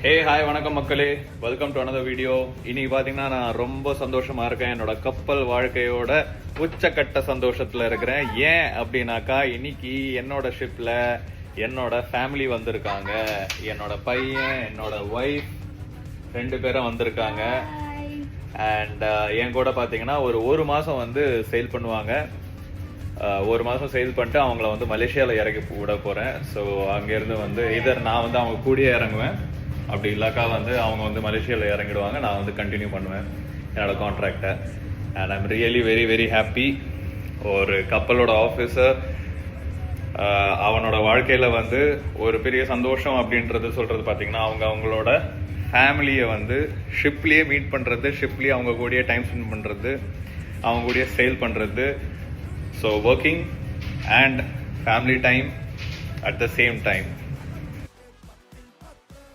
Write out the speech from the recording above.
Hi வணக்கம் மக்களே, welcome to another video. இன்னைக்கு பாத்தீங்கன்னா நான் ரொம்ப சந்தோஷமா இருக்கேன். என்னோட கப்பல் வாழ்க்கையோட உச்சக்கட்ட சந்தோஷத்துல இருக்கிறேன். ஏன் அப்படின்னாக்கா, இன்னைக்கு என்னோட ஷிப்ல என்னோட ஃபேமிலி வந்திருக்காங்க. என்னோட பையன், என்னோட ஒய்ஃப் 2 பேரும் வந்திருக்காங்க. அண்ட் என் கூட பாத்தீங்கன்னா ஒரு மாசம் வந்து செயில் பண்ணுவாங்க. ஒரு மாசம் செயில் பண்ணிட்டு அவங்கள வந்து மலேசியாவில் இறக்கி விட போறேன். ஸோ அங்கேருந்து வந்து இதர் நான் வந்து அவங்க கூடயே இறங்குவேன், அப்படி இல்லாக்கா வந்து அவங்க வந்து மலேசியாவில் இறங்கிடுவாங்க. நான் வந்து கண்டினியூ பண்ணுவேன் என்னோட கான்ட்ராக்டை. And I'm really very very happy. ஒரு கப்பலோட ஆஃபீஸர் அவனோட வாழ்க்கையில் வந்து ஒரு பெரிய சந்தோஷம் அப்படின்றது சொல்கிறது பார்த்தீங்கன்னா, அவங்களோட ஃபேமிலியை வந்து ஷிப்லேயே மீட் பண்ணுறது, ஷிப்லேயே அவங்க கூடயே டைம் ஸ்பெண்ட் பண்ணுறது, அவங்க கூடயே சேல் பண்ணுறது. So working and family time at the same time.